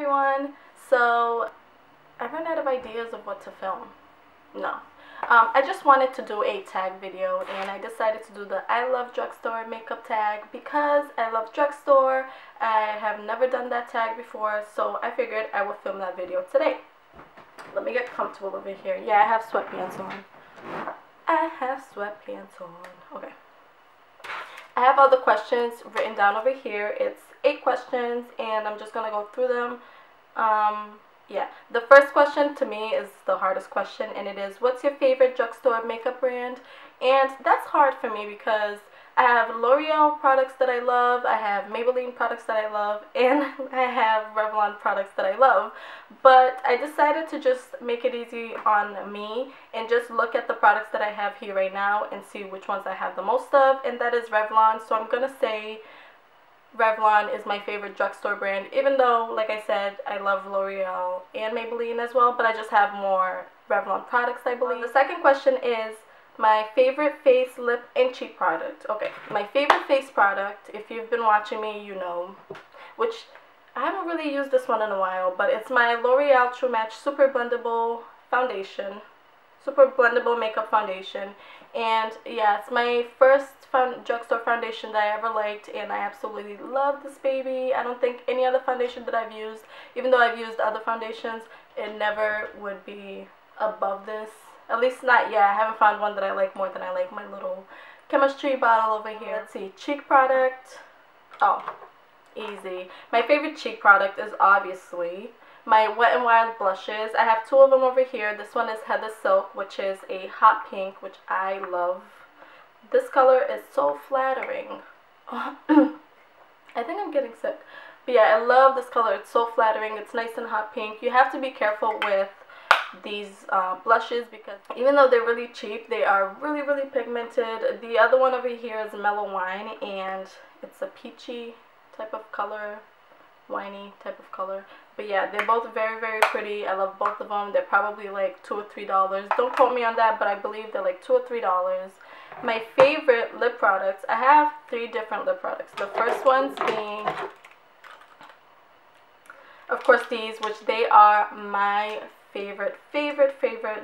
everyone. So I ran out of ideas of what to film. No. I just wanted to do a tag video, and I decided to do the I love drugstore makeup tag because I love drugstore. I have never done that tag before, so I figured I would film that video today. Let me get comfortable over here. Yeah, I have sweatpants on. I have sweatpants on. Okay. I have all the questions written down over here. It's 8 questions, and I'm just going to go through them. Yeah, the first question to me is the hardest question, and it is, what's your favorite drugstore makeup brand? And that's hard for me because I have L'Oreal products that I love, I have Maybelline products that I love, and I have Revlon products that I love. But I decided to just make it easy on me and just look at the products that I have here right now and see which ones I have the most of, and that is Revlon. So I'm going to say Revlon is my favorite drugstore brand, even though, like I said, I love L'Oreal and Maybelline as well, but I just have more Revlon products, I believe. The second question is my favorite face, lip, and cheek product. Okay, my favorite face product, if you've been watching me, you know, which I haven't really used this one in a while, but it's my L'Oreal True Match Super Blendable Foundation. Super Blendable Makeup Foundation. And yeah, it's my first drugstore foundation that I ever liked, and I absolutely love this baby. I don't think any other foundation that I've used, even though I've used other foundations, it never would be above this. At least not yet. I haven't found one that I like more than I like my little chemistry bottle over here. Let's see, cheek product. Oh, easy. My favorite cheek product is obviously my Wet n Wild blushes. I have 2 of them over here. This one is Heather Silk, which is a hot pink, which I love. This color is so flattering. I think I'm getting sick. But yeah, I love this color. It's so flattering. It's nice and hot pink. You have to be careful with these blushes because even though they're really cheap, they are really, really pigmented. The other one over here is Mellow Wine, and it's a peachy type of color. Winey type of color. But yeah, they're both very, very pretty. I love both of them. They're probably like $2 or $3. Don't quote me on that, but I believe they're like $2 or $3. My favorite lip products, I have 3 different lip products. The first ones being, of course, these, which they are my favorite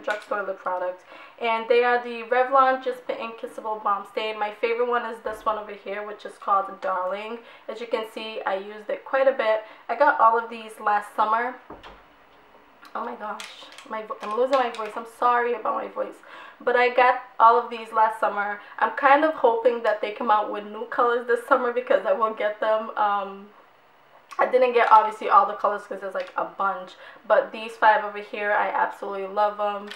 drugstore lip product, and they are the Revlon Just Bitten Kissable Balm Stain. My favorite one is this one over here, which is called Darling. As you can see, I used it quite a bit. I got all of these last summer. Oh my gosh, I'm losing my voice. I'm sorry about my voice, but I got all of these last summer. I'm kind of hoping that they come out with new colors this summer because I will get them. I didn't get obviously all the colors because there's like a bunch, but these 5 over here, I absolutely love them.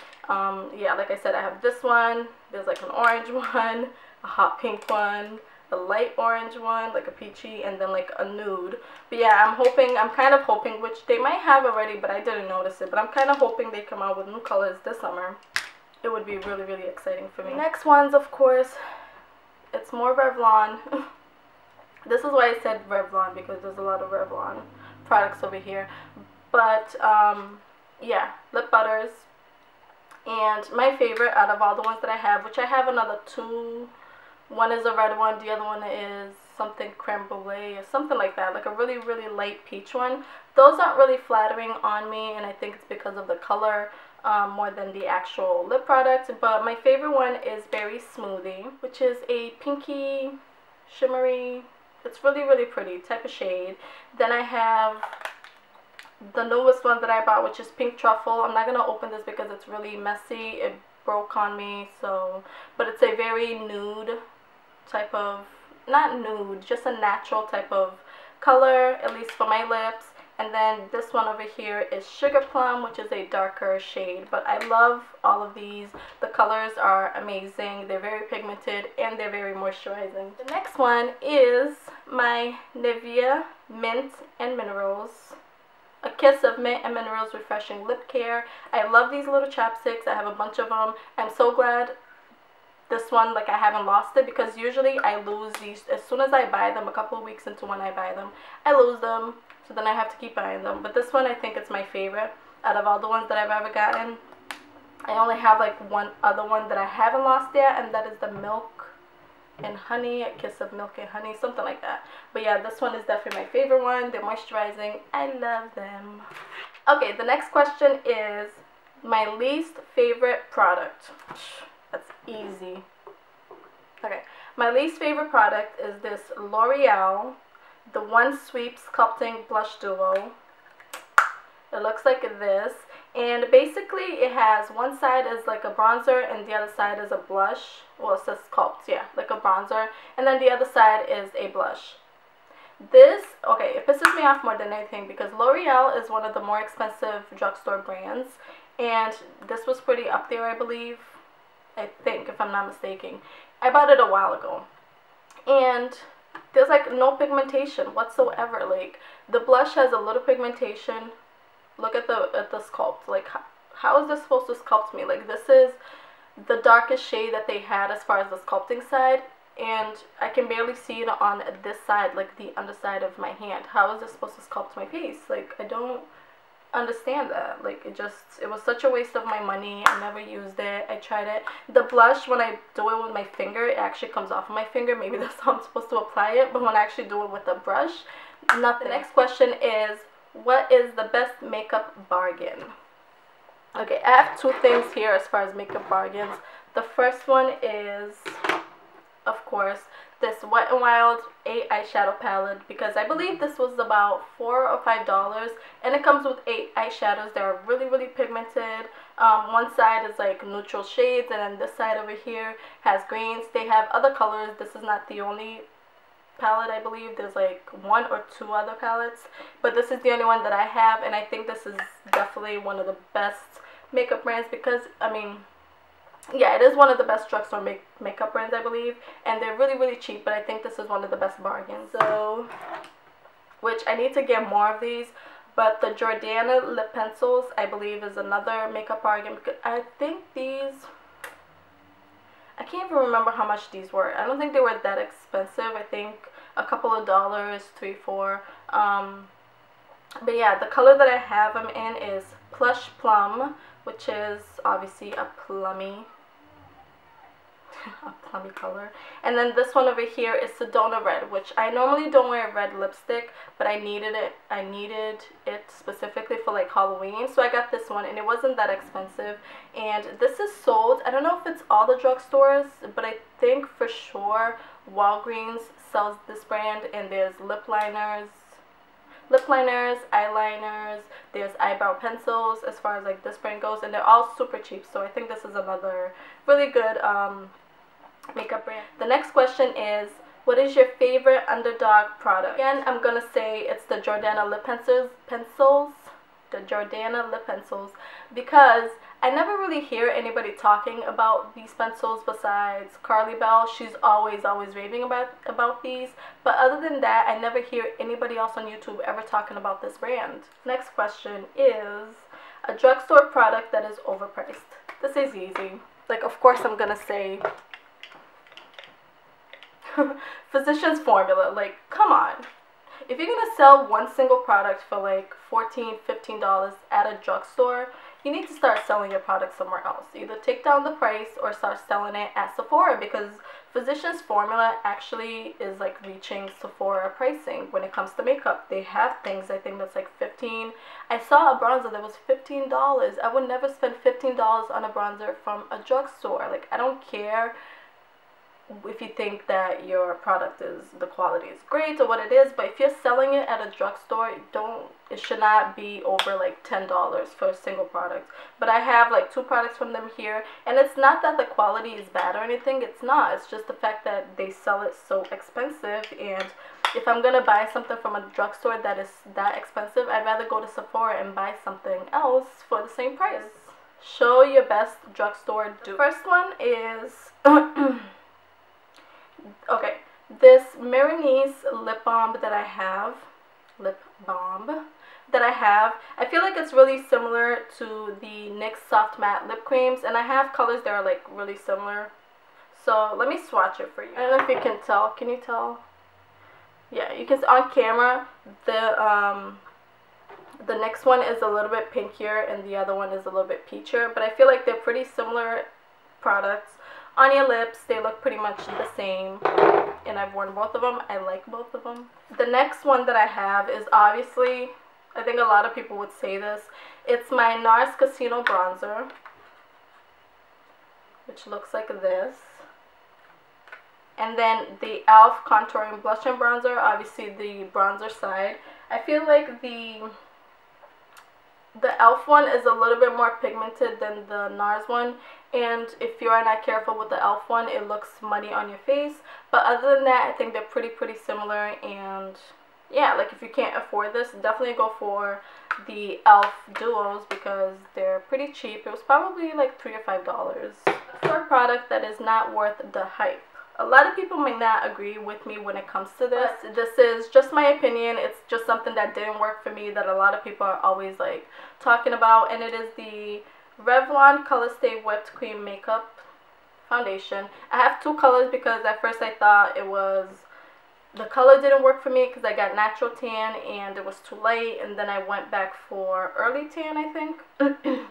Yeah, like I said, I have this one, there's like an orange one, a hot pink one, a light orange one, like a peachy, and then like a nude. But yeah, I'm kind of hoping, which they might have already, but I didn't notice it, but I'm kind of hoping they come out with new colors this summer. It would be really, really exciting for me. Next ones, of course, it's more Revlon. This is why I said Revlon, because there's a lot of Revlon products over here. But, yeah, Lip Butters. And my favorite out of all the ones that I have, which I have another 2. One is a red one, the other one is something creme brulee or something like that. Like a really, really light peach one. Those aren't really flattering on me, and I think it's because of the color more than the actual lip product. But my favorite one is Berry Smoothie, which is a pinky, shimmery, it's really, really pretty type of shade. Then I have the newest one that I bought, which is Pink Truffle. I'm not going to open this because it's really messy. It broke on me, so, but it's a very nude type of, not nude, just a natural type of color, at least for my lips. And then this one over here is Sugar Plum, which is a darker shade. But I love all of these. The colors are amazing. They're very pigmented and they're very moisturizing. The next one is my Nivea Mint and Minerals. A Kiss of Mint and Minerals Refreshing Lip Care. I love these little chapsticks. I have a bunch of them. I'm so glad this one, like, I haven't lost it, because usually I lose these as soon as I buy them. A couple of weeks into when I buy them, I lose them. So then I have to keep buying them. But this one, I think it's my favorite out of all the ones that I've ever gotten. I only have like one other one that I haven't lost yet, and that is the Milk and honey, a kiss of milk and honey, something like that. But yeah, this one is definitely my favorite one. They're moisturizing. I love them. Okay, the next question is my least favorite product. That's easy. Okay, my least favorite product is this L'Oreal TheOneSweep Sculpting Blush Duo. It looks like this, and basically it has one side is like a bronzer and the other side is a blush. Well, it says sculpt, yeah, like a bronzer, and then the other side is a blush. This, okay, it pisses me off more than anything because L'Oreal is one of the more expensive drugstore brands, and this was pretty up there, I believe. I think, if I'm not mistaken. I bought it a while ago, and there's like no pigmentation whatsoever. Like, the blush has a little pigmentation. Look at the sculpt. Like, how is this supposed to sculpt me? Like, this is the darkest shade that they had as far as the sculpting side, and I can barely see it on this side, like the underside of my hand. How is this supposed to sculpt my face? Like, I don't understand that. Like, it was such a waste of my money. I never used it. I tried it. The blush, when I do it with my finger, it actually comes off of my finger. Maybe that's how I'm supposed to apply it, but when I actually do it with a brush, nothing. The next question is, what is the best makeup bargain? Okay, I have two things here as far as makeup bargains. The first one is, of course, this Wet n Wild 8 eyeshadow palette, because I believe this was about $4 or $5, and it comes with 8 eyeshadows. They're really, really pigmented. One side is like neutral shades, and then this side over here has greens. They have other colors. This is not the only palette, I believe. There's like 1 or 2 other palettes, but this is the only one that I have, and I think this is definitely one of the best makeup brands because, I mean, yeah, it is one of the best drugstore makeup brands, I believe, and they're really, really cheap, but I think this is one of the best bargains. So, which I need to get more of these, but the Jordana lip pencils, I believe, is another makeup bargain, because I think these, I can't even remember how much these were. I don't think they were that expensive. I think a couple of dollars, $3, $4. But yeah, the color that I have them in is Plush Plum, which is obviously a plummy color. And then this one over here is Sedona Red, which I normally don't wear red lipstick, but I needed it specifically for like Halloween, so I got this one, and it wasn't that expensive. And this is sold, I don't know if it's all the drugstores, but I think for sure Walgreens sells this brand, and there's lip liners, eyeliners, there's eyebrow pencils as far as like this brand goes, and they're all super cheap, so I think this is another really good makeup brand. The next question is, what is your favorite underdog product? Again, I'm gonna say it's the Jordana lip pencils, the Jordana lip pencils, because I never really hear anybody talking about these pencils besides Carly Bell. She's always raving about these, but other than that, I never hear anybody else on YouTube ever talking about this brand. Next question is, a drugstore product that is overpriced. This is easy. Like, of course I'm gonna say Physicians Formula. Like, come on. If you're gonna sell one single product for like $14, $15 at a drugstore, you need to start selling your product somewhere else. Either take down the price or start selling it at Sephora, because Physicians Formula actually is like reaching Sephora pricing when it comes to makeup. They have things, I think that's like $15. I saw a bronzer that was $15. I would never spend $15 on a bronzer from a drugstore. Like, I don't care if you think that your product the quality is great or what it is, but if you're selling it at a drugstore, it should not be over like $10 for a single product. But I have like 2 products from them here, and it's not that the quality is bad or anything. It's not. It's just the fact that they sell it so expensive, and if I'm gonna buy something from a drugstore that is that expensive, I'd rather go to Sephora and buy something else for the same price. Show your best drugstore dupe. First one is okay, this Mirenesse Lip Bomb that I have, I feel like it's really similar to the NYX Soft Matte Lip Creams, and I have colors that are like really similar. So let me swatch it for you. I don't know if you can tell. Can you tell? Yeah, you can see on camera the NYX one is a little bit pinkier and the other one is a little bit peachier, but I feel like they're pretty similar products. on your lips. They look pretty much the same, and I've worn both of them. I like both of them. The next one that I have is obviously, I think a lot of people would say this, it's my Nars Casino Bronzer, which looks like this. And then the e.l.f. Contouring Blush and Bronzer, obviously the bronzer side. I feel like the e.l.f. one is a little bit more pigmented than the Nars one, and if you are not careful with the e.l.f. one, it looks muddy on your face. But other than that, I think they're pretty similar. And yeah, like if you can't afford this, definitely go for the e.l.f. duos because they're pretty cheap. It was probably like $3 or $5 for a product that is not worth the hype. A lot of people may not agree with me when it comes to this. This is just my opinion. It's just something that didn't work for me that a lot of people are always like talking about, and it is the Revlon Colorstay Whipped Cream Makeup Foundation. I have two colors because at first I thought it was, the color didn't work for me because I got natural tan and it was too light, and then I went back for early tan, I think.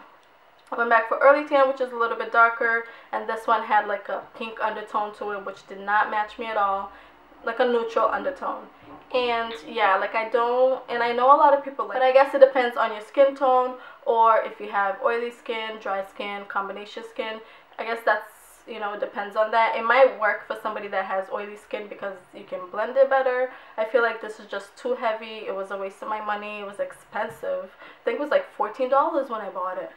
I went back for early tan, which is a little bit darker, and this one had like a pink undertone to it, which did not match me at all, like a neutral undertone. And yeah, like I don't, and I know a lot of people like, but I guess it depends on your skin tone, or if you have oily skin, dry skin, combination skin. I guess that's, you know, it depends on that. It might work for somebody that has oily skin because you can blend it better. I feel like this is just too heavy. It was a waste of my money. It was expensive. I think it was like $14 when I bought it.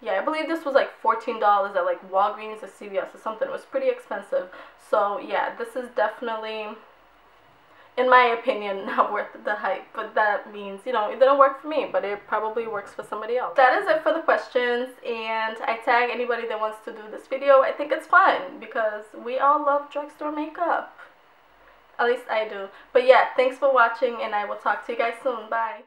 Yeah, I believe this was like $14 at like Walgreens or CVS or something. It was pretty expensive. So yeah, this is definitely, in my opinion, not worth the hype. But that means, you know, it didn't work for me, but it probably works for somebody else. That is it for the questions, and I tag anybody that wants to do this video. I think it's fun because we all love drugstore makeup. At least I do. But yeah, thanks for watching, and I will talk to you guys soon. Bye.